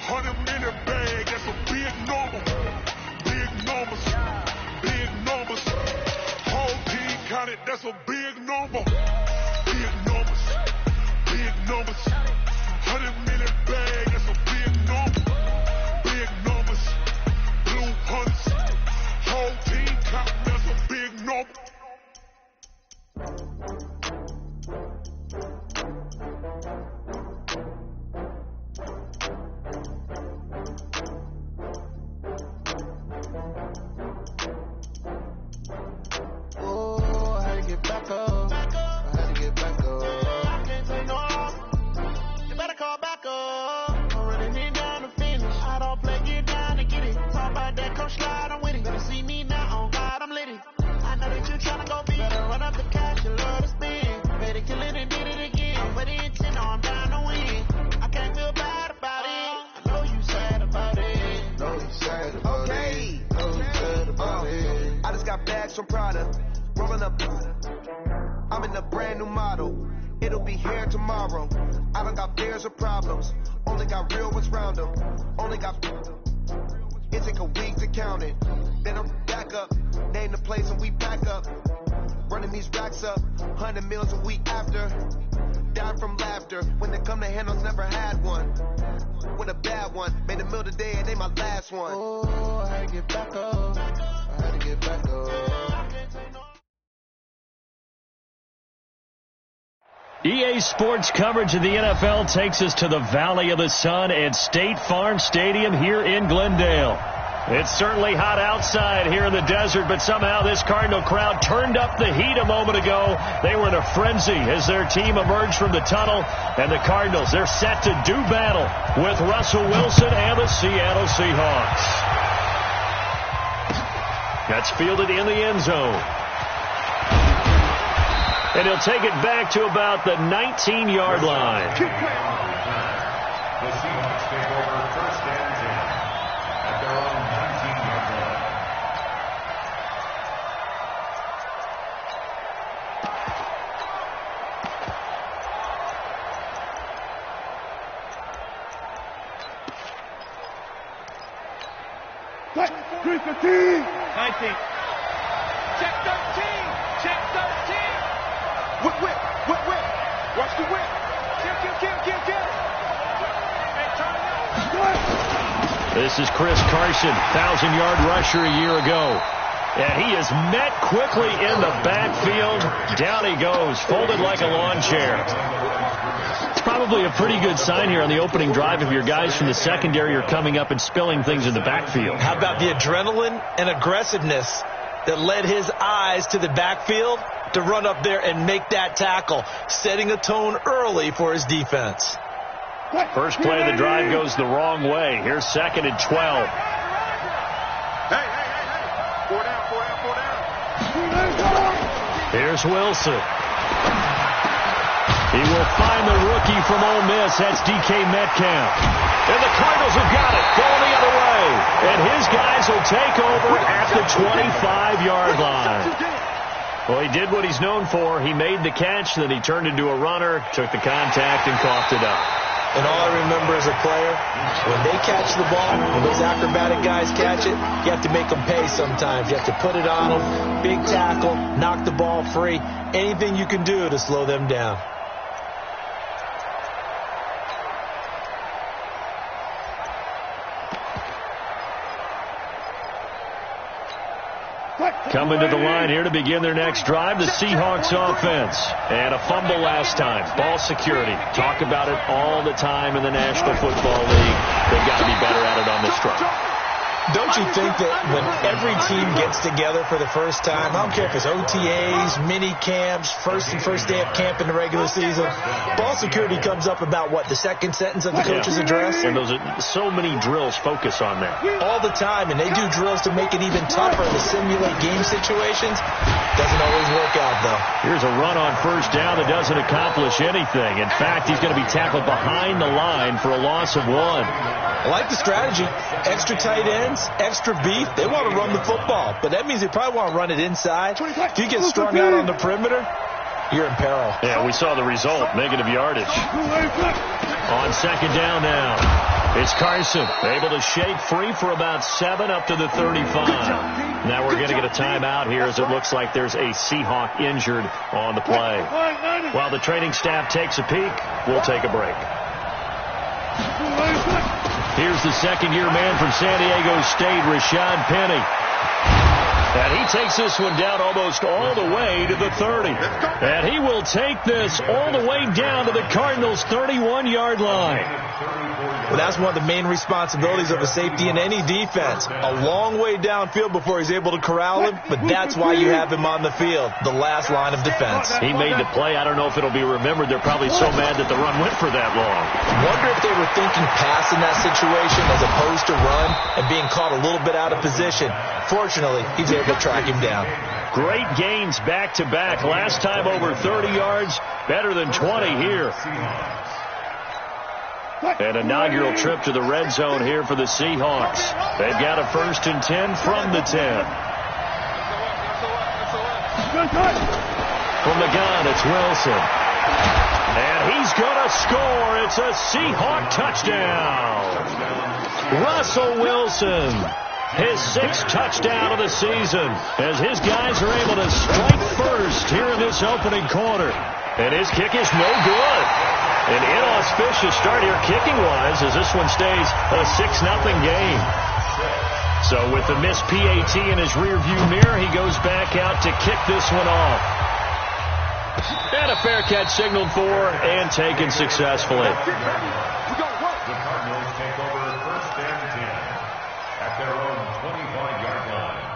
100-million bag, that's a big number. Big numbers, big numbers. Whole team counted, that's a big number. Big numbers, big numbers. 100-million bag, that's a big number. Big numbers, blue hunts. Whole team counting, that's a big number. From Prada, rolling up. I'm in a brand new model. It'll be here tomorrow. I don't got fears or problems. Only got real ones round them. Only got. It take a week to count it. Then I'm back up. Name the place and we pack up. Running these racks up. 100 meals a week after. Down from laughter. When they come to handles, never had one. With a bad one. Made a meal today and they my last one. Oh, I had to get back up. I had to get back up. EA Sports coverage of the NFL takes us to the Valley of the Sun at State Farm Stadium here in Glendale. It's certainly hot outside here in the desert, but somehow this Cardinal crowd turned up the heat a moment ago. They were in a frenzy as their team emerged from the tunnel, and the Cardinals, they're set to do battle with Russell Wilson and the Seattle Seahawks. That's fielded in the end zone. And he'll take it back to about the 19-yard line. The Seahawks take over first and 10 at their own 19-yard line. Check 13. 19. Check 13. Check 13. Whip. Watch the whip. Kill. This is Chris Carson, 1,000-yard rusher a year ago. And he is met quickly in the backfield. Down he goes, folded like a lawn chair. It's probably a pretty good sign here on the opening drive if your guys from the secondary are coming up and spilling things in the backfield. How about the adrenaline and aggressiveness that led his eyes to the backfield to run up there and make that tackle, setting a tone early for his defense. First play of the drive goes the wrong way. Here's 2nd and 12. Hey. 4 down. Here's Wilson. He will find the rookie from Ole Miss. That's DK Metcalf. And the Cardinals have got it, going the other way. And his guys will take over at the 25-yard line. Well, he did what he's known for. He made the catch, then he turned into a runner, took the contact, and coughed it up. And all I remember as a player, when they catch the ball, when those acrobatic guys catch it, you have to make them pay sometimes. You have to put it on them, big tackle, knock the ball free, anything you can do to slow them down. Coming to the line here to begin their next drive, the Seahawks offense. And a fumble last time. Ball security. Talk about it all the time in the National Football League. They've got to be better at it on this drive. Don't you think that when every team gets together for the first time, I don't care if it's OTAs, mini camps, first day of camp in the regular season, ball security comes up about what, the second sentence of the coach's address? And those are so many drills focus on that. All the time, and they do drills to make it even tougher to simulate game situations. Doesn't always work out, though. Here's a run on first down that doesn't accomplish anything. In fact, he's going to be tackled behind the line for a loss of 1. I like the strategy. Extra tight ends, extra beef. They want to run the football, but that means they probably want to run it inside. If you get strung out on the perimeter, you're in peril. Yeah, we saw the result, negative yardage. On second down now, it's It's Carson able to shake free for about 7 up to the 35. Now we're going to get a timeout here as it looks like there's a Seahawk injured on the play. While the training staff takes a peek, we'll take a break. Here's the second-year man from San Diego State, Rashad Penny. And he takes this one down almost all the way to the 30. And he will take this all the way down to the Cardinals' 31-yard line. Well, that's one of the main responsibilities of a safety in any defense. A long way downfield before he's able to corral him, but that's why you have him on the field, the last line of defense. He made the play. I don't know if it'll be remembered. They're probably so mad that the run went for that long. Wonder if they were thinking pass in that situation as opposed to run and being caught a little bit out of position. Fortunately, he's able to track him down. Great gains back-to-back. Last time over 30 yards, better than 20 here. An inaugural trip to the red zone here for the Seahawks. They've got a 1st and 10 from the 10. From the gun, it's Wilson. And he's going to score. It's a Seahawk touchdown. Russell Wilson, his 6th touchdown of the season, as his guys are able to strike first here in this opening quarter. And his kick is no good. An inauspicious start here kicking-wise as this one stays a 6-0 game. So with the missed PAT in his rearview mirror, he goes back out to kick this one off. And a fair catch signaled for and taken successfully. The Cardinals take over 1st and 10 at their own 25-yard line.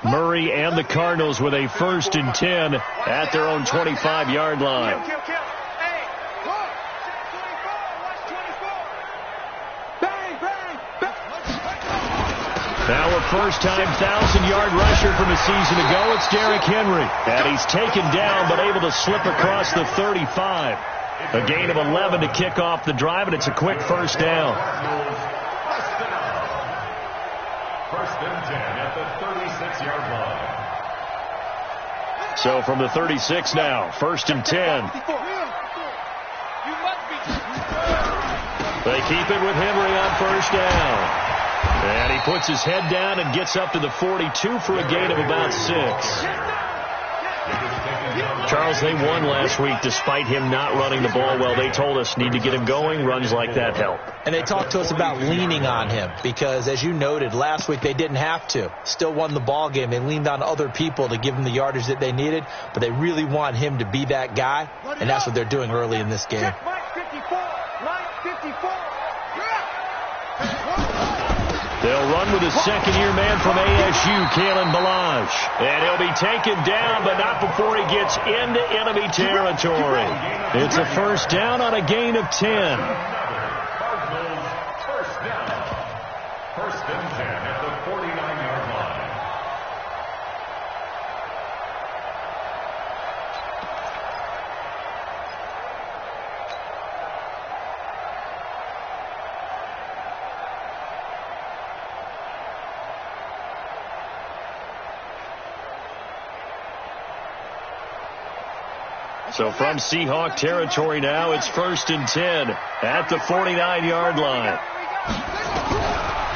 Murray and the Cardinals with a 1st and 10 at their own 25-yard line. Now a first-time 1,000-yard rusher from a season ago. It's Derrick Henry. And he's taken down but able to slip across the 35. A gain of 11 to kick off the drive, and it's a quick first down. 1st and 10 at the 36-yard line. So from the 36 now, 1st and 10. They keep it with Henry on 1st down. And he puts his head down and gets up to the 42 for a gain of about 6. Charles, they won last week despite him not running the ball well. They told us need to get him going. Runs like that help. And they talked to us about leaning on him because, as you noted, last week they didn't have to. Still won the ball game. They leaned on other people to give them the yardage that they needed, but they really want him to be that guy, and that's what they're doing early in this game. They'll run with a second-year man from ASU, Kalen Ballage. And he'll be taken down, but not before he gets into enemy territory. It's a first down on a gain of 10. Cardinals first down. 1st and 10 at the 49-yard line. So from Seahawk territory now, it's 1st and 10 at the 49-yard line.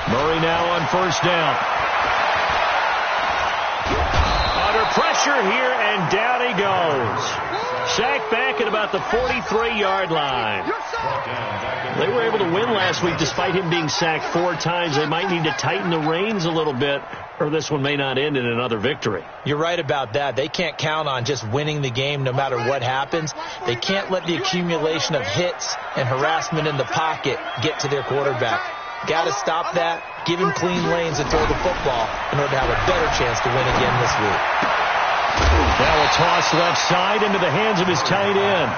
Murray now on 1st down. Under pressure here, and down he goes. Sacked back at about the 43-yard line. They were able to win last week despite him being sacked 4 times. They might need to tighten the reins a little bit, or this one may not end in another victory. You're right about that. They can't count on just winning the game no matter what happens. They can't let the accumulation of hits and harassment in the pocket get to their quarterback. Got to stop that, give him clean lanes and throw the football in order to have a better chance to win again this week. Now a toss left side into the hands of his tight end.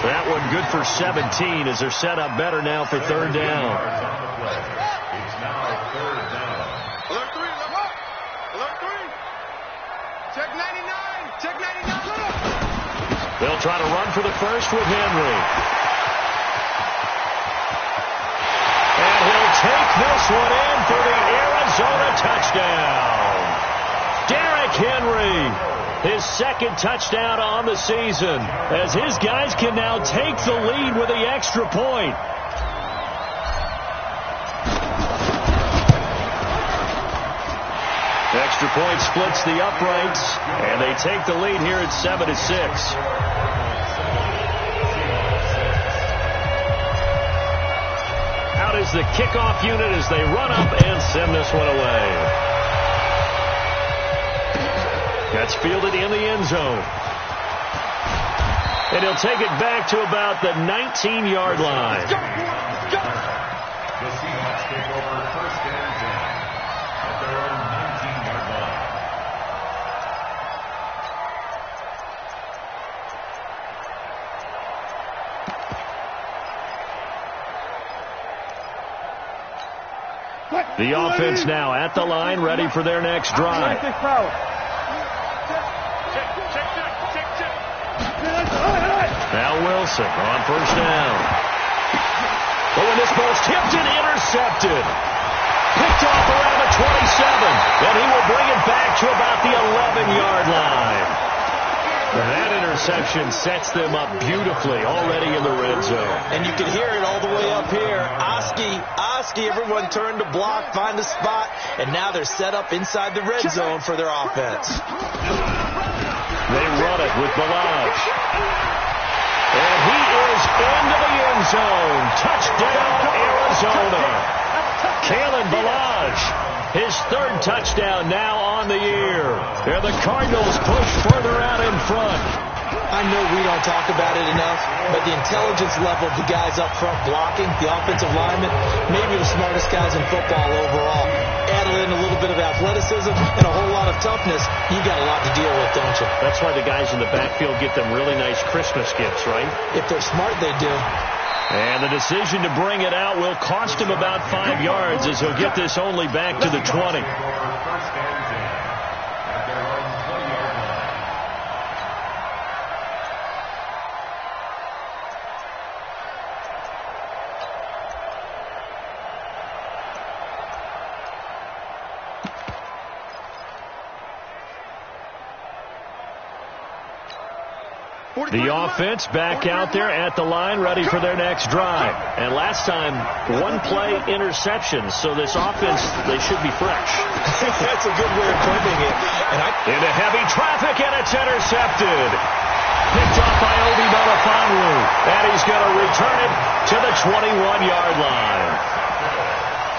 That one good for 17 as they're set up better now for 3rd down. It's now 3rd down. Alert 3, alert 3. Check 99, check 99. They'll try to run for the first with Henry. And he'll take the His second touchdown on the season, as his guys can now take the lead with the extra point. Extra point splits the uprights, and they take the lead here at 7-6. Out is the kickoff unit as they run up and send this one away. That's fielded in the end zone. And he'll take it back to about the 19-yard line. The Seahawks take over first and 10 at their own 19-yard line. The offense now at the line, ready for their next drive. Now Wilson on first down. But when this ball's tipped and intercepted, picked off around the 27, and he will bring it back to about the 11-yard line. That interception sets them up beautifully already in the red zone. And you can hear it all the way up here. Oski, everyone turned to block, find a spot, and now they're set up inside the red zone for their offense. They run it with Balaj. And he is into the end zone. Touchdown, Arizona. Kalen Balaj, his third touchdown now on the year. And the Cardinals push further out in front. I know we don't talk about it enough, but the intelligence level of the guys up front blocking, the offensive linemen, maybe the smartest guys in football overall. Add in a little bit of athleticism and a whole lot of toughness, you got a lot to deal with, don't you? That's why the guys in the backfield get them really nice Christmas gifts, right? If they're smart, they do. And the decision to bring it out will cost him about 5 yards as he'll get this only back to the 20. First and 10 at their own 20-yard line. The offense back out there at the line, ready for their next drive. And last time, one-play interceptions, so this offense, they should be fresh. That's a good way of putting it. Into heavy traffic, and it's intercepted. Picked off by Obi Melifonwu, and he's going to return it to the 21-yard line.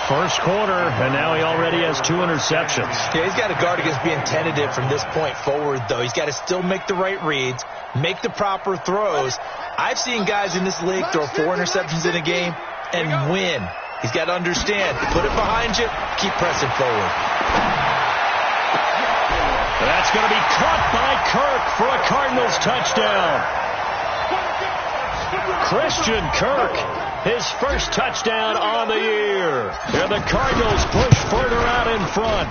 First quarter, and now he already has 2 interceptions. Yeah, he's got to guard against being tentative from this point forward, though. He's got to still make the right reads, make the proper throws. I've seen guys in this league throw 4 interceptions in a game and win. He's got to understand, put it behind you, keep pressing forward. That's going to be caught by Kirk for a Cardinals touchdown. Christian Kirk, his first touchdown on the year. And the Cardinals push further out in front.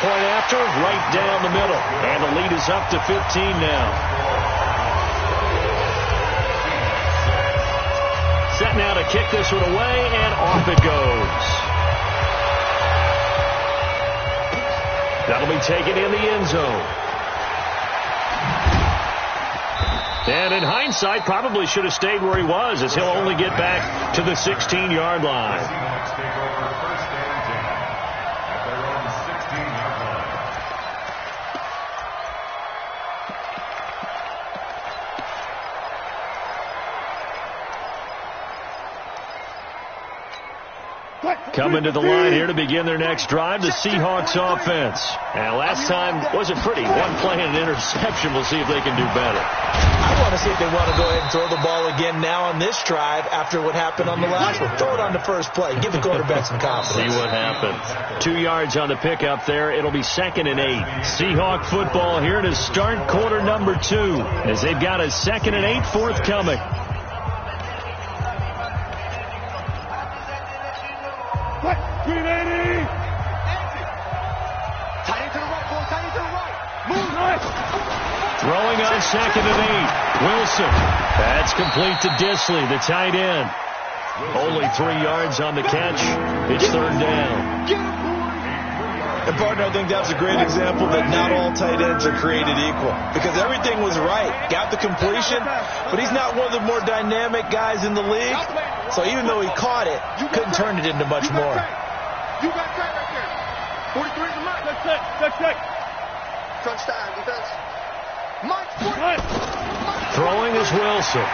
Point after, right down the middle. And the lead is up to 15 now. Set now to kick this one away, and off it goes. That'll be taken in the end zone. And in hindsight, probably should have stayed where he was, as he'll only get back to the 16-yard line. The Seahawks take over first and 10 at their own 16-yard line. Coming to the line here to begin their next drive, the Seahawks offense. And last time wasn't pretty. One play and an interception. We'll see if they can do better. I want to see if they want to go ahead and throw the ball again now on this drive after what happened on the last one. Throw it on the first play. Give the quarterback some confidence. See what happens. 2 yards on the pickup there. It'll be 2nd and 8. Seahawk football here to start quarter number 2, as they've got a 2nd and 8 forthcoming. Throwing on 2nd and 8. Wilson. That's complete to Disley, the tight end. Only 3 yards on the catch. It's 3rd down. And, partner, I think that's a great example that not all tight ends are created equal, because everything was right. Got the completion, but he's not one of the more dynamic guys in the league. So even though he caught it, couldn't turn it into much more. You got Trey right there. 43 is a Mike. That's it. Crunch time, defense. Mike, throwing is Wilson.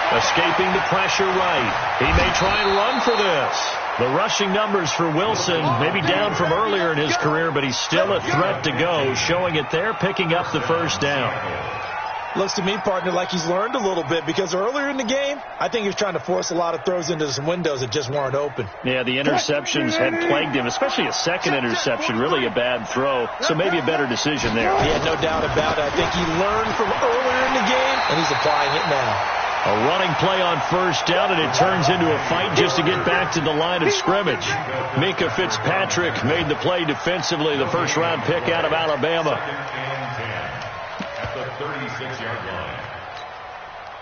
Escaping the pressure right. He may try and run for this. The rushing numbers for Wilson maybe down from earlier in his career, but he's still a threat to go, showing it there, picking up the first down. Looks to me, partner, like he's learned a little bit, because earlier in the game, I think he was trying to force a lot of throws into some windows that just weren't open. Yeah, the interceptions had plagued him, especially a second interception, really a bad throw, so maybe a better decision there. Yeah, no doubt about it. I think he learned from earlier in the game, and he's applying it now. A running play on first down, and it turns into a fight just to get back to the line of scrimmage. Minkah Fitzpatrick made the play defensively, the first-round pick out of Alabama. At the 36-yard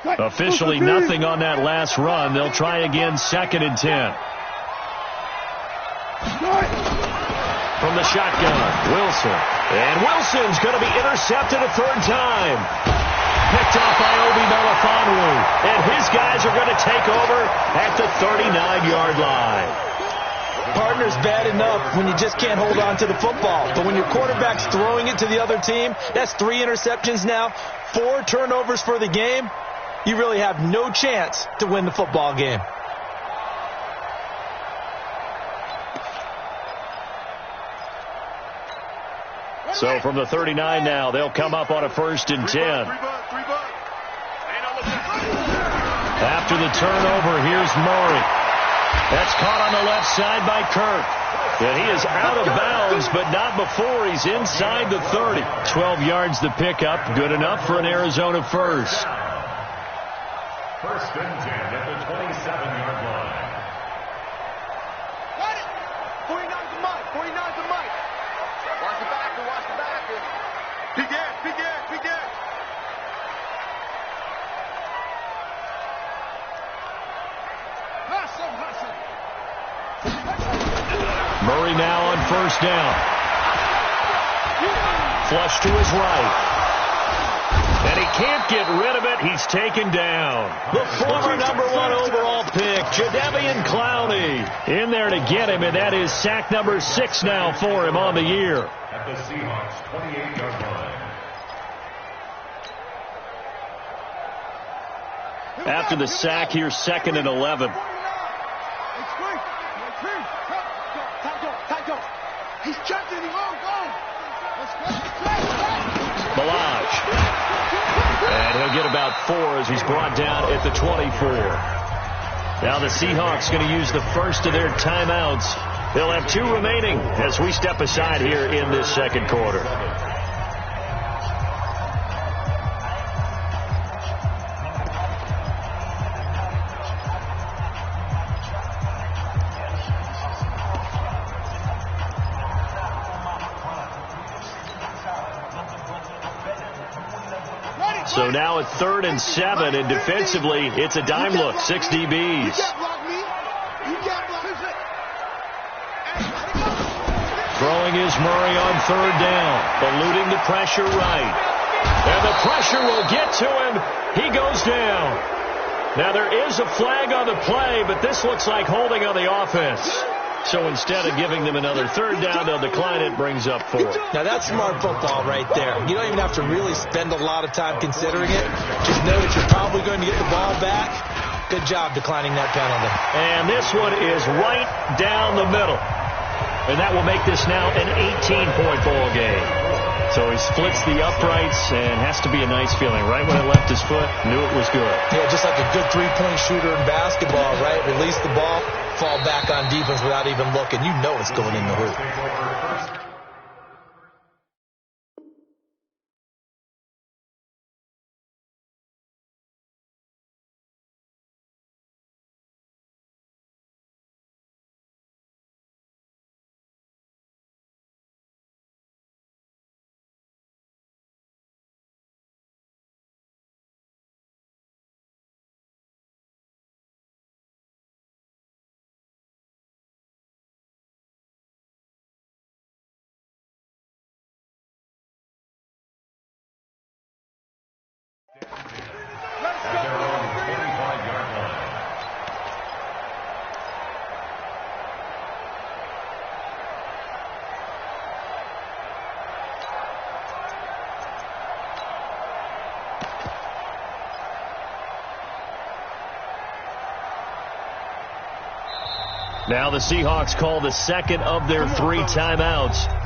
line. Officially nothing on that last run. They'll try again, 2nd and 10. From the shotgun, Wilson. And Wilson's going to be intercepted a third time. Picked off by Obi Melifonwu. And his guys are going to take over at the 39-yard line. Partner's bad enough when you just can't hold on to the football. But when your quarterback's throwing it to the other team, that's 3 interceptions now, 4 turnovers for the game. You really have no chance to win the football game. So from the 39 now, they'll come up on a 1st and 10. After the turnover, here's Murray. That's caught on the left side by Kirk. And he is out of bounds, but not before he's inside the 30. 12 yards to pick up. Good enough for an Arizona first. 1st and 10 at the 27-yard line. Got it. 49's a Mike. 49's a Mike. Watch the backer. Watch the backer. Big ass. Big ass. Big ass. Murray now on first down. Flush to his right. And he can't get rid of it. He's taken down. The former #1 overall pick, Jadeveon Clowney, in there to get him, and that is sack number 6 now for him on the year. At the Seahawks 28-yard line. After the sack, here's 2nd and 11. He's checking. He won't go. Balaj. And he'll get about 4 as he's brought down at the 24. Now the Seahawks going to use the first of their timeouts. They'll have 2 remaining as we step aside here in this second quarter. So now it's 3rd and 7, and defensively, it's a dime look. 6 DBs. Throwing is Murray on 3rd down. Eluding the pressure right. And the pressure will get to him. He goes down. Now there is a flag on the play, but this looks like holding on the offense. So instead of giving them another 3rd down, they'll decline it, brings up 4. Now that's smart football right there. You don't even have to really spend a lot of time considering it. Just know that you're probably going to get the ball back. Good job declining that penalty. And this one is right down the middle. And that will make this now an 18-point ball game. So he splits the uprights, and has to be a nice feeling. Right when it left his foot, knew it was good. Yeah, just like a good 3-point shooter in basketball, right? Release the ball, fall back on defense without even looking. You know it's going in the hoop. Now the Seahawks call the second of their 3 timeouts.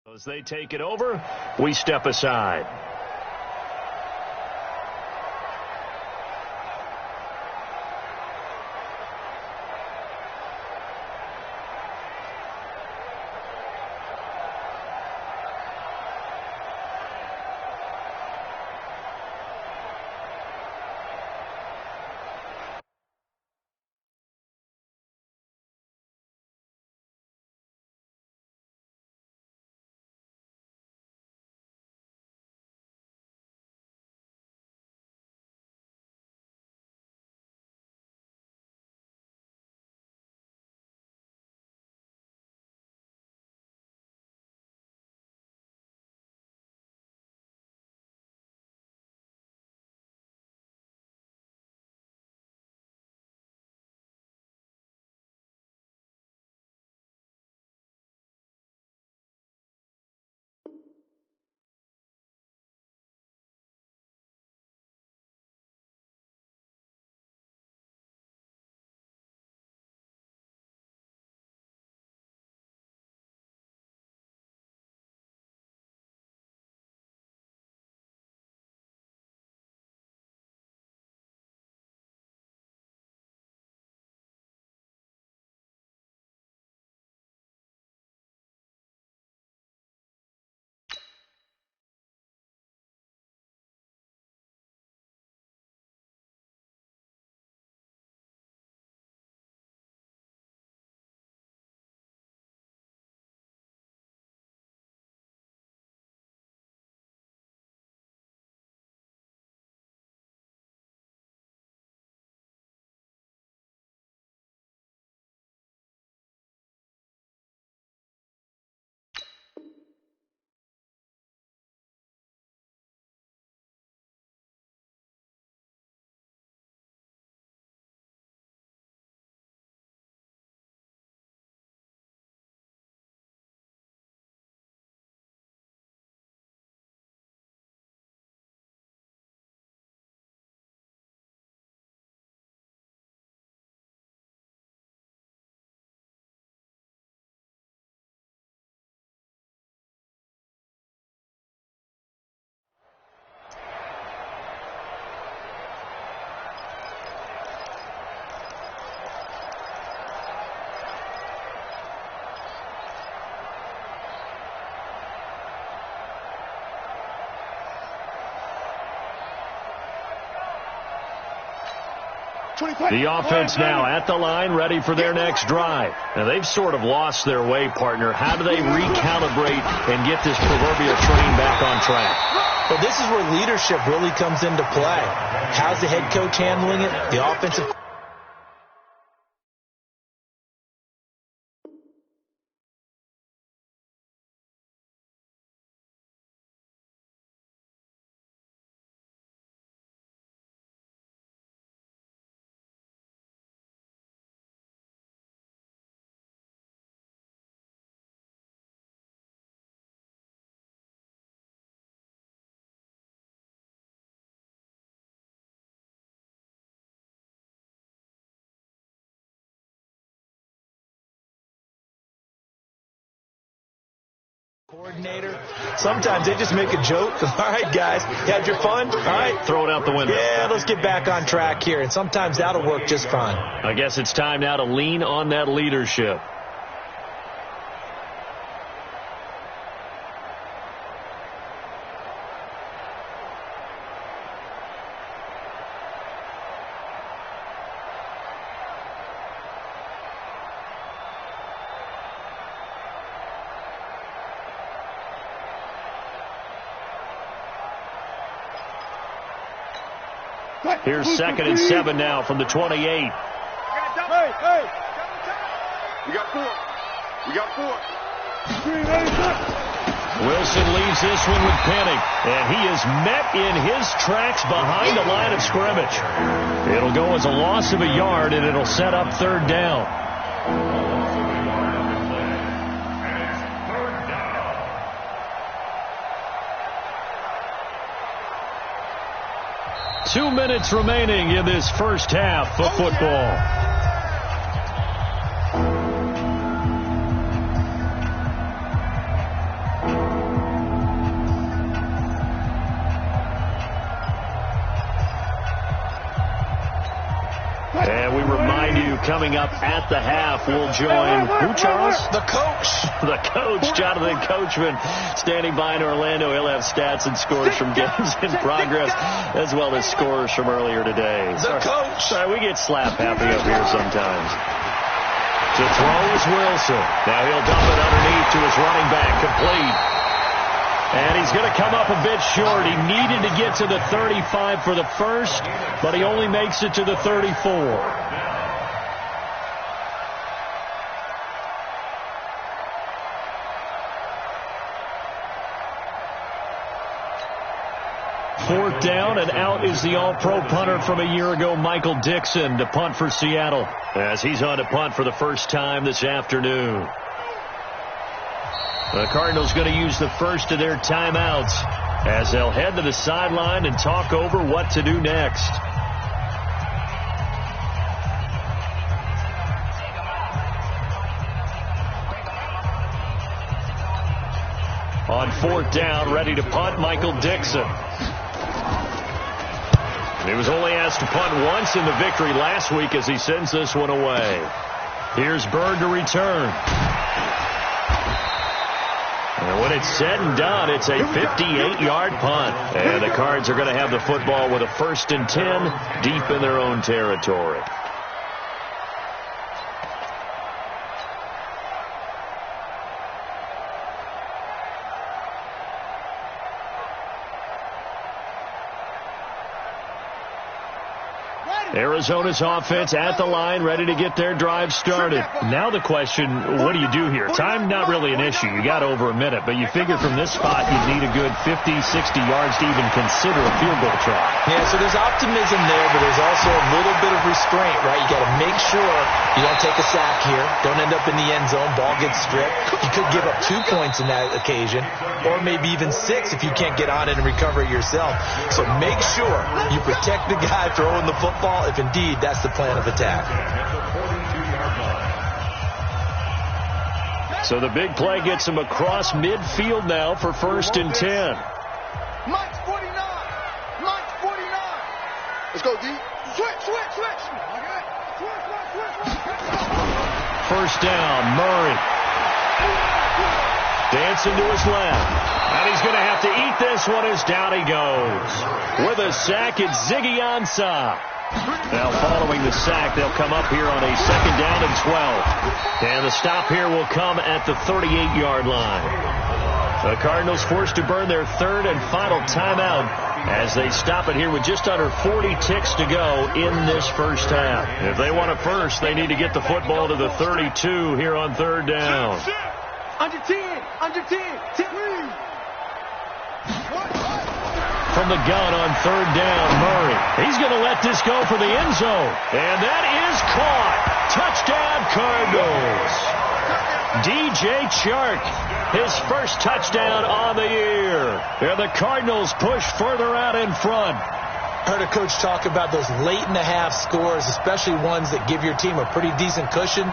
So as they take it over, we step aside. The offense now at the line, ready for their next drive. Now, they've sort of lost their way, partner. How do they recalibrate and get this proverbial train back on track? Well, this is where leadership really comes into play. How's the head coach handling it? The offensive... coordinator. Sometimes they just make a joke. All right, guys, you had your fun? All right, throw it out the window. Yeah, let's get back on track here, and sometimes that'll work just fine. I guess it's time now to lean on that leadership. Here's 2nd and 7 now from the 28. Hey. We got 4. We got 4. Wilson leaves this one with Penning, and he is met in his tracks behind the line of scrimmage. It'll go as a loss of a yard, and it'll set up 3rd down. 2 minutes remaining in this first half of football. And we remind you, coming up at the half, we'll join who, Charles? The coach. The coach, Jonathan Coachman, standing by in Orlando. He'll have stats and scores from games in progress, as well as scores from earlier today. The coach. Sorry, we get slap happy up here sometimes. To throw is Wilson. Now he'll dump it underneath to his running back, complete. And he's going to come up a bit short. He needed to get to the 35 for the first, but he only makes it to the 34. Fourth down, and out is the all-pro punter from a year ago, Michael Dixon, to punt for Seattle, as he's on to punt for the first time this afternoon. The Cardinals going to use the first of their timeouts as they'll head to the sideline and talk over what to do next. On 4th down, ready to punt, Michael Dixon. He was only asked to punt once in the victory last week as he sends this one away. Here's Bird to return. And when it's said and done, it's a 58-yard punt. And the Cards are going to have the football with a 1st and 10 deep in their own territory. Arizona's offense at the line, ready to get their drive started. Now the question, what do you do here? Time not really an issue. You got over a minute, but you figure from this spot you'd need a good 50, 60 yards to even consider a field goal try. Yeah, so there's optimism there, but there's also a little bit of restraint, right? You got to make sure you don't take a sack here. Don't end up in the end zone. Ball gets stripped. You could give up 2 points in that occasion, or maybe even 6 if you can't get on it and recover it yourself. So make sure you protect the guy throwing the football, if indeed that's the plan of attack. So the big play gets him across midfield now for 1st and 10. Mike's 49. Mike's 49. Let's go, D. Switch. First down, Murray. Dancing to his left. And he's going to have to eat this one as down he goes. With a sack, it's Ziggy Ansah. Now, following the sack, they'll come up here on a 2nd down and 12. And the stop here will come at the 38-yard line. The Cardinals forced to burn their 3rd and final timeout as they stop it here with just under 40 ticks to go in this first half. If they want a first, they need to get the football to the 32 here on 3rd down. Under 10, under 10, 10. From the gun on 3rd down, Murray. He's going to let this go for the end zone. And that is caught. Touchdown, Cardinals. DJ Chark, his first touchdown on the year. And the Cardinals push further out in front. Heard a coach talk about those late-in-the-half scores, especially ones that give your team a pretty decent cushion.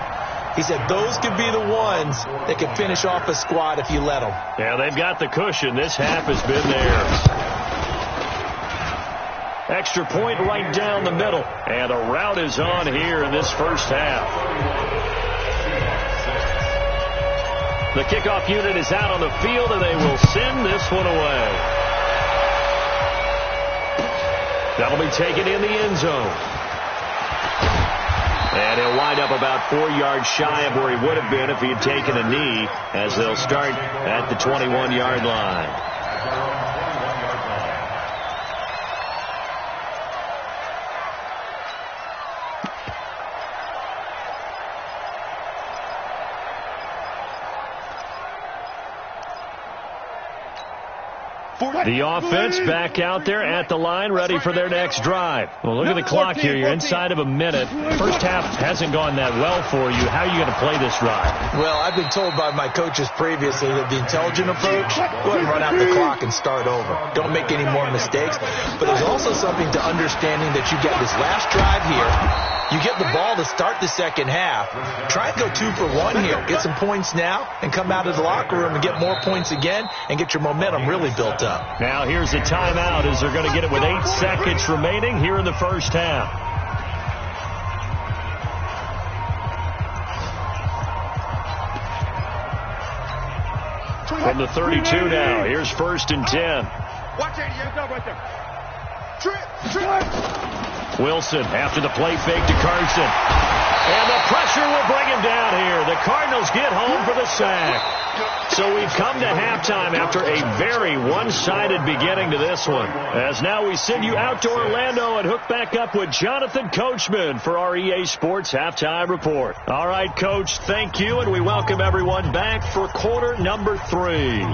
He said those could be the ones that could finish off a squad if you let them. Yeah, they've got the cushion. This half has been theirs. Extra point right down the middle. And a rout is on here in this first half. The kickoff unit is out on the field, and they will send this one away. That'll be taken in the end zone. And he'll wind up about 4 yards shy of where he would have been if he had taken a knee, as they'll start at the 21-yard line. The offense back out there at the line, ready for their next drive. Well, look at the clock here. You're inside of a minute. First half hasn't gone that well for you. How are you going to play this drive? Well, I've been told by my coaches previously that the intelligent approach, go ahead and run out the clock and start over. Don't make any more mistakes. But there's also something to understanding that you get this last drive here. You get the ball to start the second half. Try and go 2 for 1 here. Get some points now and come out of the locker room and get more points again and get your momentum really built up. Now here's a timeout as they're going to get it with 8 seconds remaining here in the first half. From the 32 now, here's 1st and 10. Watch it, you go right there. Trip. Wilson after the play fake to Carson. And the pressure will bring him down here. The Cardinals get home for the sack. So we've come to halftime after a very one-sided beginning to this one. As now we send you out to Orlando and hook back up with Jonathan Coachman for our EA Sports Halftime Report. All right, Coach, thank you, and we welcome everyone back for quarter number 3.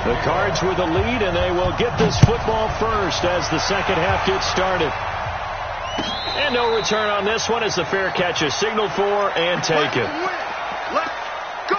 The Cards with the lead, and they will get this football first as the second half gets started. And no return on this one as the fair catch is signaled for and taken. Let's go.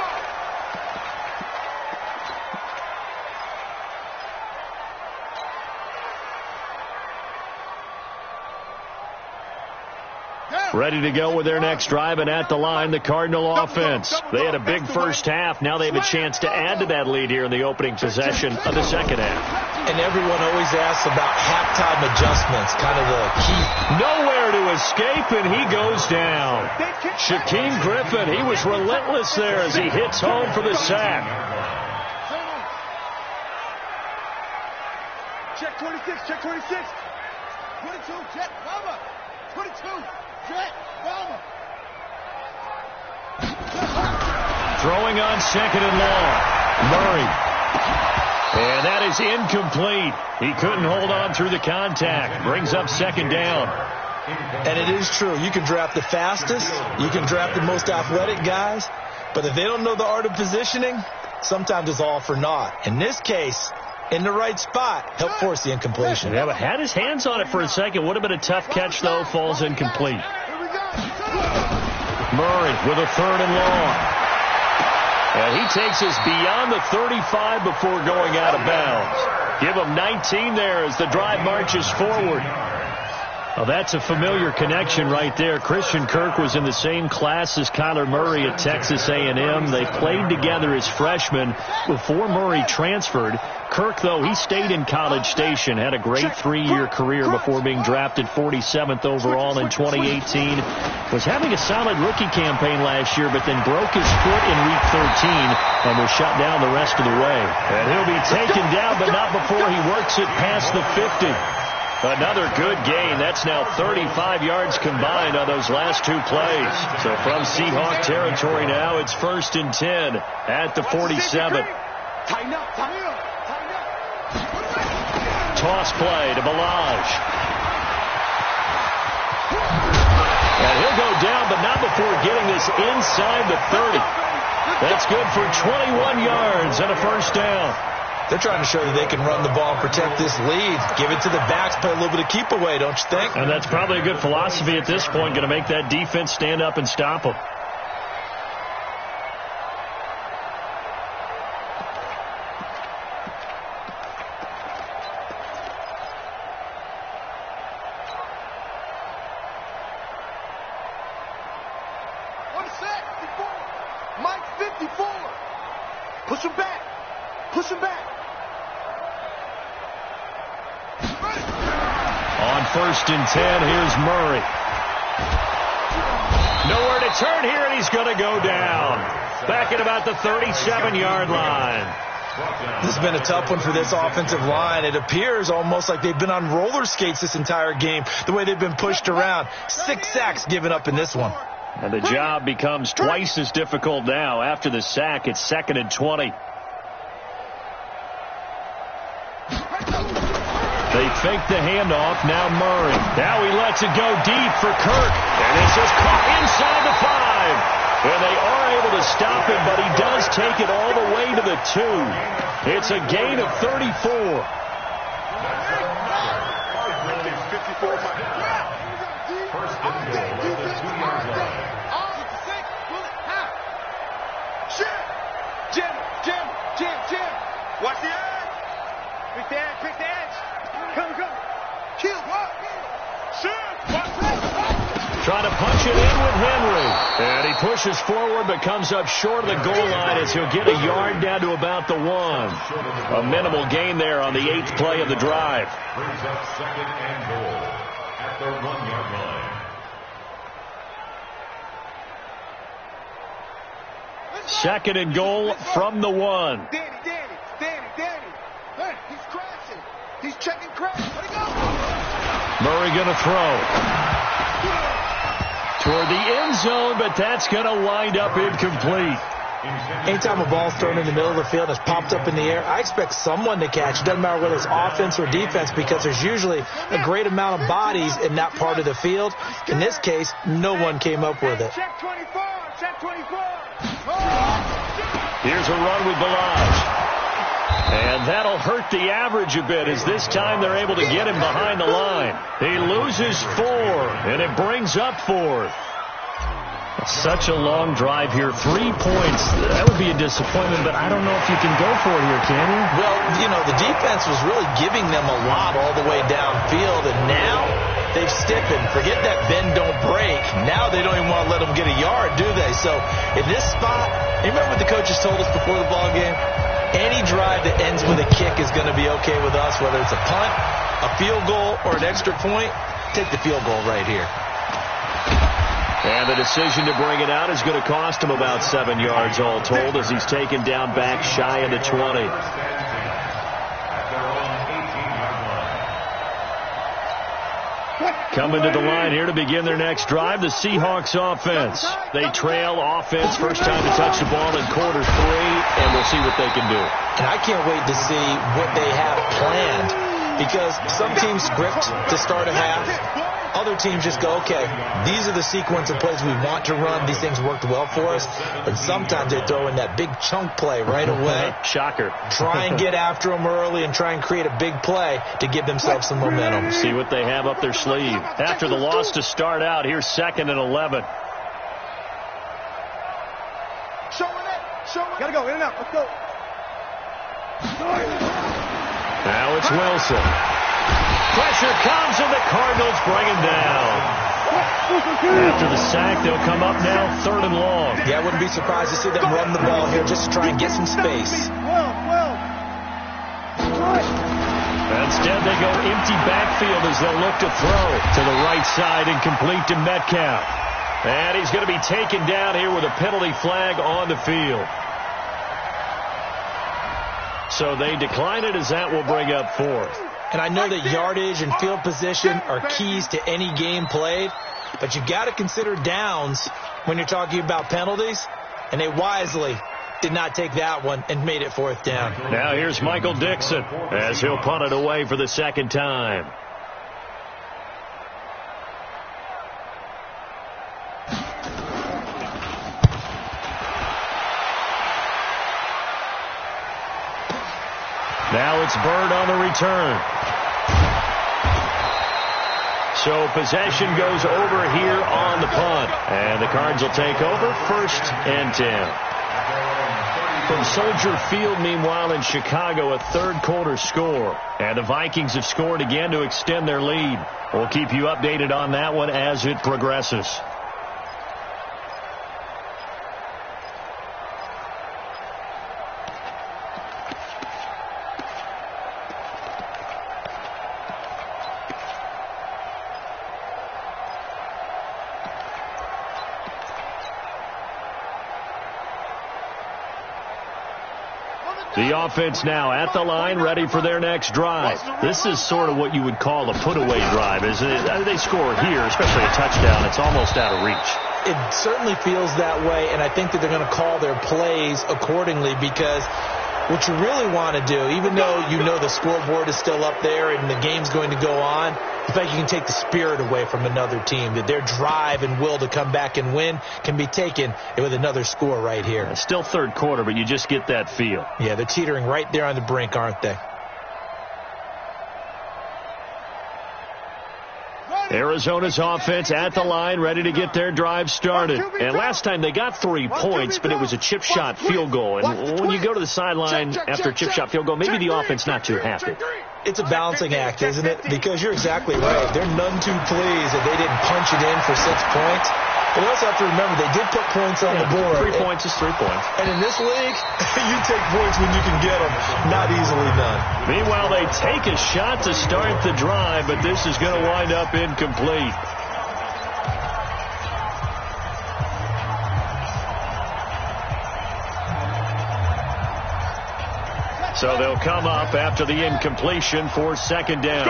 Ready to go with their next drive, and at the line, the Cardinal offense. They had a big first half. Now they have a chance to add to that lead here in the opening possession of the second half. And everyone always asks about halftime adjustments, kind of the key. Nowhere to escape, and he goes down. Shaquem Griffin, he was relentless there as he hits home for the sack. Check 26, check 26. 22, check, Bama. 22. Throwing on 2nd and long. Murray. And that is incomplete. He couldn't hold on through the contact. Brings up 2nd down. And it is true. You can draft the fastest. You can draft the most athletic guys. But if they don't know the art of positioning, sometimes it's all for naught. In this case, in the right spot, help force the incompletion. Yeah, but had his hands on it for a second. Would have been a tough catch, though. Falls incomplete. Murray with a 3rd and long. And he takes us beyond the 35 before going out of bounds. Give him 19 there as the drive marches forward. Well, that's a familiar connection right there. Christian Kirk was in the same class as Kyler Murray at Texas A&M. They played together as freshmen before Murray transferred. Kirk, though, he stayed in College Station, had a great 3-year career before being drafted 47th overall in 2018. Was having a solid rookie campaign last year, but then broke his foot in Week 13 and was shut down the rest of the way. And he'll be taken down, but not before he works it past the 50. Another good gain. That's now 35 yards combined on those last two plays. So from Seahawk territory now, it's 1st and 10 at the 47. Toss play to Balaj. And he'll go down, but not before getting this inside the 30. That's good for 21 yards and a first down. They're trying to show that they can run the ball and protect this lead. Give it to the backs, play a little bit of keep away, don't you think? And that's probably a good philosophy at this point, going to make that defense stand up and stop them. Mike 54. Push him back. Push him back. On 1st and 10, here's Murray. Nowhere to turn here, and he's going to go down. Back at about the 37-yard line. This has been a tough one for this offensive line. It appears almost like they've been on roller skates this entire game, the way they've been pushed around. 6 sacks given up in this one. And the job becomes twice as difficult now. After the sack, it's 2nd and 20. They fake the handoff. Now Murray. Now he lets it go deep for Kirk. And it's just caught inside the 5. And they are able to stop him, but he does take it all the way to the 2. It's a gain of 34. Jim. Watch the edge. Pick the edge. Come. Kill. Trying to punch it in with Henry. And he pushes forward but comes up short of the goal line as he'll get a yard down to about the 1. A minimal gain there on the 8th play of the drive. Brings up 2nd and goal at the 1-yard line. Second and goal from the 1. Danny. Hey, he's crashing. He's checking crash. Let it go. Murray going to throw. Toward the end zone, but that's going to wind up incomplete. Anytime a ball's thrown in the middle of the field and it's popped up in the air, I expect someone to catch. It doesn't matter whether it's offense or defense, because there's usually a great amount of bodies in that part of the field. In this case, no one came up with it. Check 24. Here's a run with Balaj. And that'll hurt the average a bit, as this time they're able to get him behind the line. He loses 4, and it brings up 4th. Such a long drive here. 3 points. That would be a disappointment, but I don't know if you can go for it here, can you? Well, the defense was really giving them a lot all the way downfield, and now they've stiffened. Forget that bend, don't break. Now they don't even want to let them get a yard, do they? So in this spot, you remember what the coaches told us before the ball game? Any drive that ends with a kick is going to be okay with us, whether it's a punt, a field goal, or an extra point. Take the field goal right here. And the decision to bring it out is going to cost him about 7 yards all told, as he's taken down back shy of the 20. Coming to the line here to begin their next drive, the Seahawks offense. They trail offense, first time to touch the ball in quarter 3, and we'll see what they can do. And I can't wait to see what they have planned, because some teams script to start a half. Other teams just go, okay, these are the sequence of plays we want to run. These things worked well for us. And sometimes they throw in that big chunk play right away. Shocker. Try and get after them early and try and create a big play to give themselves some momentum. See what they have up their sleeve. After the loss to start out, here's 2nd and 11. Gotta go, in and out. Let's go. Now it's Wilson. Pressure comes, and the Cardinals bring him down. After the sack, they'll come up now 3rd and long. Yeah, I wouldn't be surprised to see them run the ball here just to try and get some space. Instead, they go empty backfield as they'll look to throw to the right side and complete to Metcalf. And he's going to be taken down here with a penalty flag on the field. So they decline it as that will bring up 4th. And I know that yardage and field position are keys to any game played, but you've got to consider downs when you're talking about penalties, and they wisely did not take that one and made it 4th down. Now here's Michael Dixon as he'll punt it away for the 2nd time. Now it's Bird on the return. So possession goes over here on the punt. And the Cards will take over 1st and 10. From Soldier Field, meanwhile, in Chicago, a 3rd quarter score. And the Vikings have scored again to extend their lead. We'll keep you updated on that one as it progresses. The offense now at the line, ready for their next drive. This is sort of what you would call a put-away drive, isn't it? They score here, especially a touchdown. It's almost out of reach. It certainly feels that way, and I think that they're going to call their plays accordingly, because what you really want to do, even though you know the scoreboard is still up there and the game's going to go on, the fact you can take the spirit away from another team, that their drive and will to come back and win can be taken with another score right here. It's still 3rd quarter, but you just get that feel. Yeah, they're teetering right there on the brink, aren't they? Arizona's offense at the line, ready to get their drive started. And last time they got 3 points, but it was a chip shot field goal. And when you go to the sideline after a chip shot field goal, maybe the offense not too happy. It's a balancing act, isn't it? Because you're exactly right. They're none too pleased that they didn't punch it in for 6 points. But you also have to remember, they did put points on the board. 3 points is 3 points. And in this league, you take points when you can get them. Not easily done. Meanwhile, they take a shot to start the drive, but this is going to wind up incomplete. So they'll come up after the incompletion for 2nd down.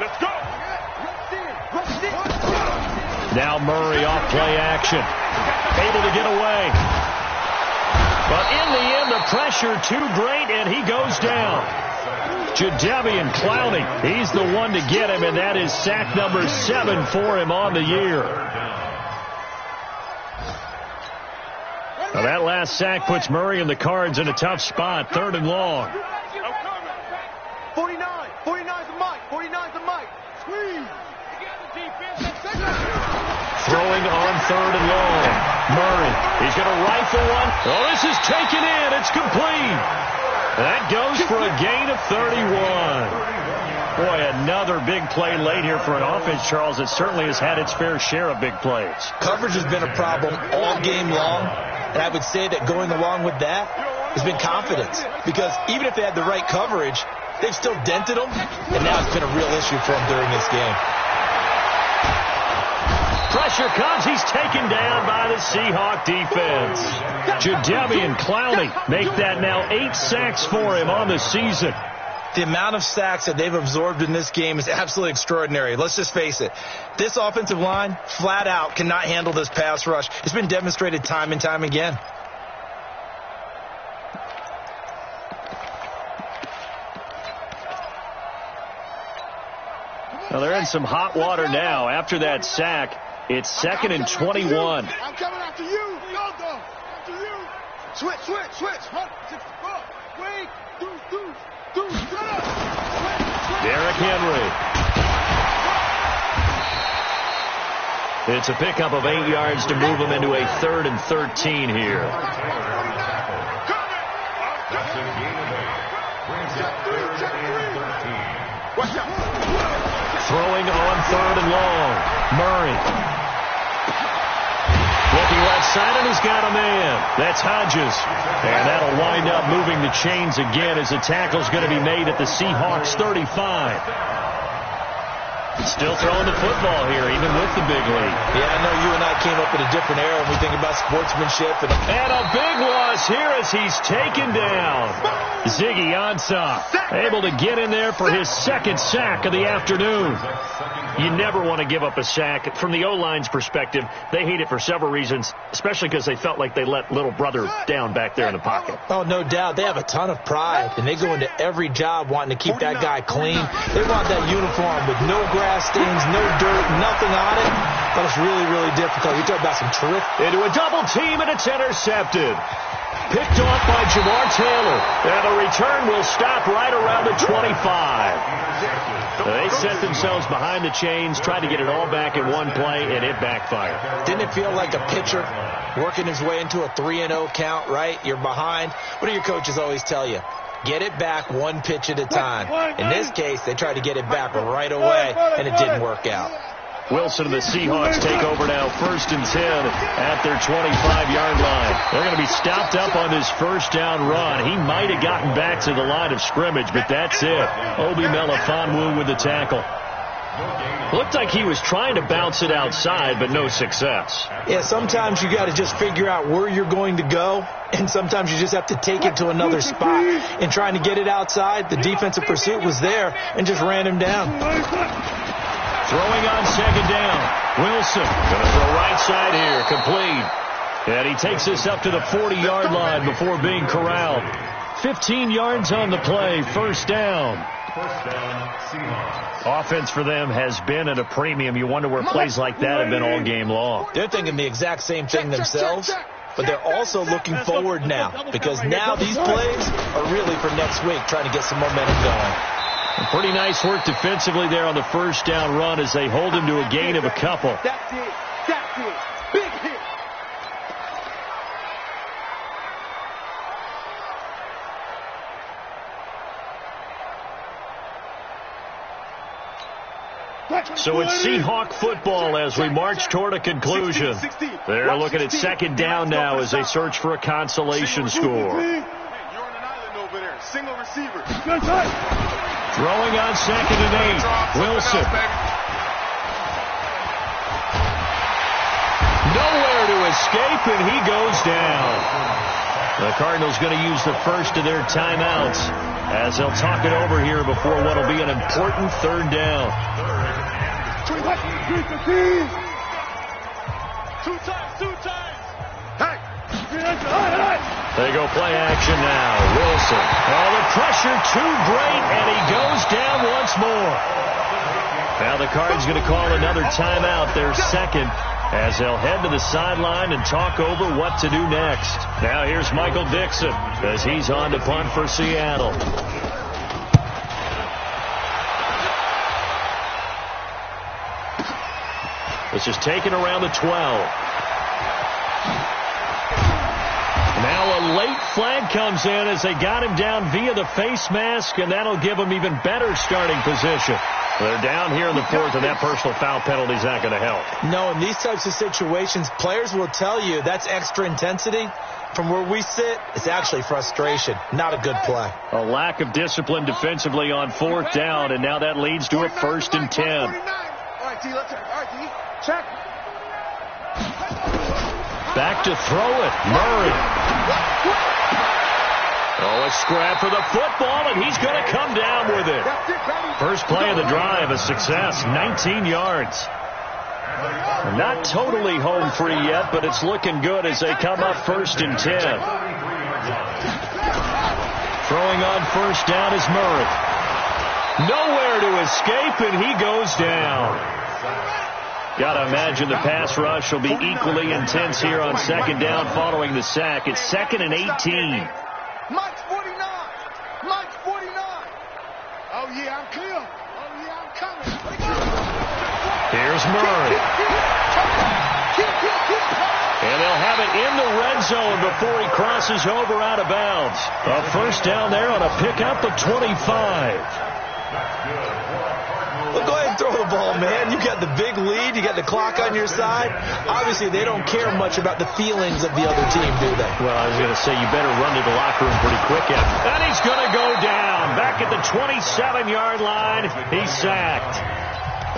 Let's go. Now Murray off play action. Able to get away. But in the end, the pressure too great, and he goes down. Jadeveon Clowney, he's the one to get him, and that is sack number 7 for him on the year. Now that last sack puts Murray and the Cards in a tough spot, 3rd and long. 49. 49's the mic. 49's the mic. Squeeze. Throwing on 3rd and long. Murray, he's going to rifle one. Oh, this is taken in. It's complete. That goes for a gain of 31. Boy, another big play late here for an offense, Charles, that certainly has had its fair share of big plays. Coverage has been a problem all game long, and I would say that going along with that has been confidence, because even if they had the right coverage, they've still dented them, and now it's been a real issue for them during this game. Pressure comes. He's taken down by the Seahawk defense. Jadeveon Clowney make that now 8 sacks for him on the season. The amount of sacks that they've absorbed in this game is absolutely extraordinary. Let's just face it. This offensive line, flat out, cannot handle this pass rush. It's been demonstrated time and time again. Well, they're in some hot water now. After that sack, it's 2nd and 21. I'm coming after you. After you. Switch. Wait. Do. Derrick Henry. It's a pickup of 8 yards to move them into a 3rd and 13 here. Watch out. Throwing on 3rd and long. Murray. Looking left side, and he's got a man. That's Hodges. And that'll wind up moving the chains again as the tackle's going to be made at the Seahawks 35. Still throwing the football here, even with the big lead. Yeah, I know you and I came up in a different era when we think about sportsmanship. And a big loss here as he's taken down. Ziggy Ansah able to get in there for his 2nd sack of the afternoon. You never want to give up a sack. From the O-line's perspective, they hate it for several reasons, especially because they felt like they let little brother down back there in the pocket. Oh, no doubt. They have a ton of pride, and they go into every job wanting to keep that guy clean. They want that uniform with no grass stains, no dirt, nothing on it. But it's really, really difficult. You're talking about some terrific. Into a double team, and it's intercepted. Picked off by Jamar Taylor. And the return will stop right around the 25. They set themselves behind the chains, tried to get it all back in one play, and it backfired. Didn't it feel like a pitcher working his way into a 3-0 count, right? You're behind. What do your coaches always tell you? Get it back one pitch at a time. In this case, they tried to get it back right away, and it didn't work out. Wilson and the Seahawks take over now, 1st and 10 at their 25-yard line. They're going to be stopped up on this 1st down run. He might have gotten back to the line of scrimmage, but that's it. Obi Melifonwu with the tackle. Looked like he was trying to bounce it outside, but no success. Yeah, sometimes you got to just figure out where you're going to go, and sometimes you just have to take it to another spot. And trying to get it outside, the defensive pursuit was there and just ran him down. Throwing on 2nd down. Wilson going to throw right side here, complete. And he takes this up to the 40-yard line before being corralled. 15 yards on the play, 1st down. 1st down, Seahawks. Offense for them has been at a premium. You wonder where plays like that have been all game long. They're thinking the exact same thing themselves, but they're also looking forward now because now these plays are really for next week, trying to get some momentum going. Pretty nice work defensively there on the 1st down run as they hold him to a gain of a couple. That's it. That's it. Big hit. So it's Seahawk football as we march toward a conclusion. They're looking at 2nd down now as they search for a consolation score. You're on an island over there. Single receiver. Throwing on 2nd and 8. Wilson. Nowhere to escape, and he goes down. The Cardinals going to use the first of their timeouts as they'll talk it over here before what will be an important 3rd down. Two times. Hey. They go play action now. Wilson. Oh, the pressure too great, and he goes down once more. Now the Cards going to call another timeout, their 2nd, as they'll head to the sideline and talk over what to do next. Now here's Michael Dixon as he's on to punt for Seattle. This is taken around the 12. Now a late flag comes in as they got him down via the face mask, and that'll give him even better starting position. They're down here in the 4th, and that personal foul penalty is not going to help. No, in these types of situations, players will tell you that's extra intensity. From where we sit, it's actually frustration, not a good play. A lack of discipline defensively on 4th down, and now that leads to a 1st and 10. All right, D, let's check. Back to throw it. Murray. Oh, a scrap for the football, and he's going to come down with it. First play of the drive, a success, 19 yards. Not totally home free yet, but it's looking good as they come up 1st and 10. Throwing on 1st down is Murray. Nowhere to escape, and he goes down. Got to imagine the pass rush will be equally intense here on 2nd down following the sack. It's 2nd and 18. Mike's 49. Mike's 49. Oh, yeah, I'm clear. Oh, yeah, I'm coming. Here's Murray. And they'll have it in the red zone before he crosses over out of bounds. A 1st down there on a pickup of 25. Well, go ahead and throw the ball, man. You got the big lead. You got the clock on your side. Obviously, they don't care much about the feelings of the other team, do they? Well, I was going to say, you better run to the locker room pretty quick. And he's going to go down. Back at the 27-yard line, he's sacked.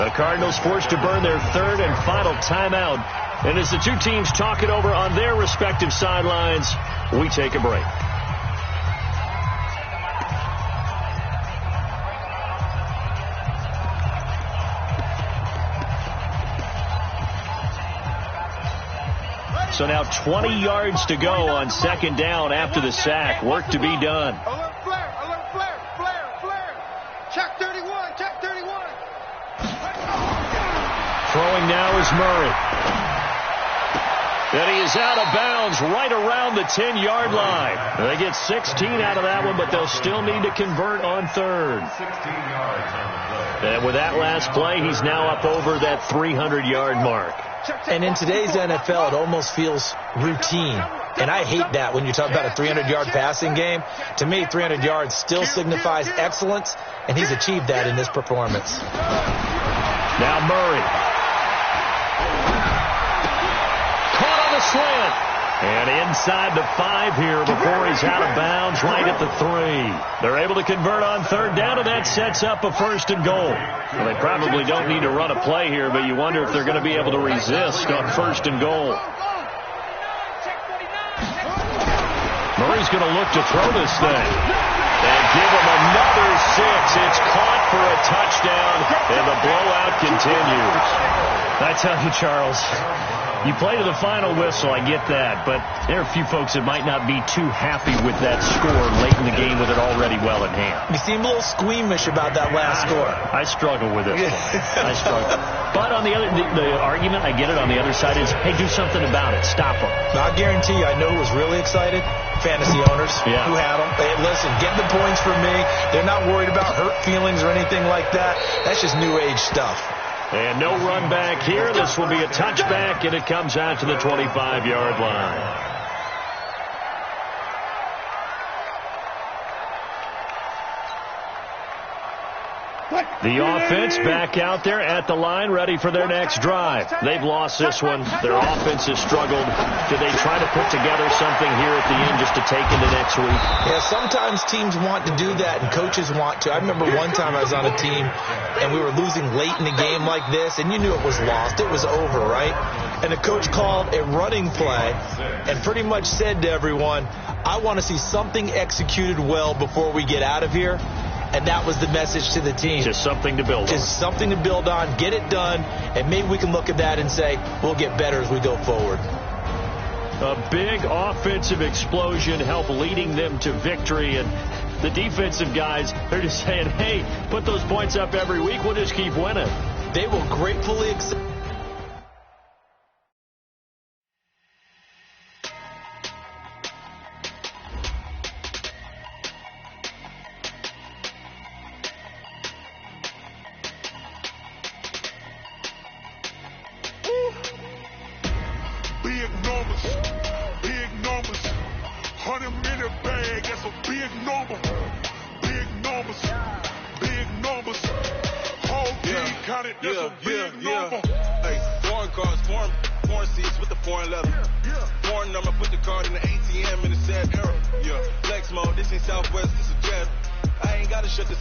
The Cardinals forced to burn their third and final timeout. And as the two teams talk it over on their respective sidelines, we take a break. So now 20 yards to go on second down after the sack. Work to be done. Alert flare, alert flare, flare, flare. Check 31, check 31. Throwing now is Murray. And he is out of bounds right around the 10-yard line. They get 16 out of that one, but they'll still need to convert on third. 16 yards on the play. And with that last play, he's now up over that 300-yard mark. And in today's NFL, it almost feels routine. And I hate that when you talk about a 300-yard passing game. To me, 300 yards still signifies excellence, and he's achieved that in this performance. Now Murray. Caught on the slant. And inside the 5 here before he's out of bounds, right at the 3. They're able to convert on third down, and that sets up a first and goal. Well, they probably don't need to run a play here, but you wonder if they're going to be able to resist on first and goal. Murray's going to look to throw this thing. And give him another 6. It's caught for a touchdown, and the blowout continues. I tell you, Charles, you play to the final whistle, I get that, but there are a few folks that might not be too happy with that score late in the game with it already well in hand. You seem a little squeamish about that last score. I struggle with it. I struggle. But on the other, the argument, I get it, on the other side is, hey, do something about it. Stop them. I guarantee you, I know who was really excited. Fantasy owners who had them. Hey, listen, get the points for me. They're not worried about hurt feelings or anything like that. That's just new age stuff. And no run back here. This will be a touchback, and it comes out to the 25-yard line. The offense back out there at the line, ready for their next drive. They've lost this one. Their offense has struggled. Do they try to put together something here at the end just to take into next week? Yeah, sometimes teams want to do that, and coaches want to. I remember one time I was on a team, and we were losing late in the game like this, and you knew it was lost. It was over, right? And the coach called a running play and pretty much said to everyone, I want to see something executed well before we get out of here. And that was the message to the team. Just something to build on. Just something to build on, get it done, and maybe we can look at that and say, we'll get better as we go forward. A big offensive explosion helped leading them to victory, and the defensive guys, they're just saying, hey, put those points up every week, we'll just keep winning. They will gratefully accept. Big numbers, big numbers. 100-minute bag, that's a big number. Big numbers, big numbers. Whole team counted, that's a big number. Hey, foreign cars, foreign seats with the foreign leather. Foreign number, put the card in the ATM in the sad era. Yeah, flex mode, this ain't Southwest, this is Jazz. I ain't gotta shut the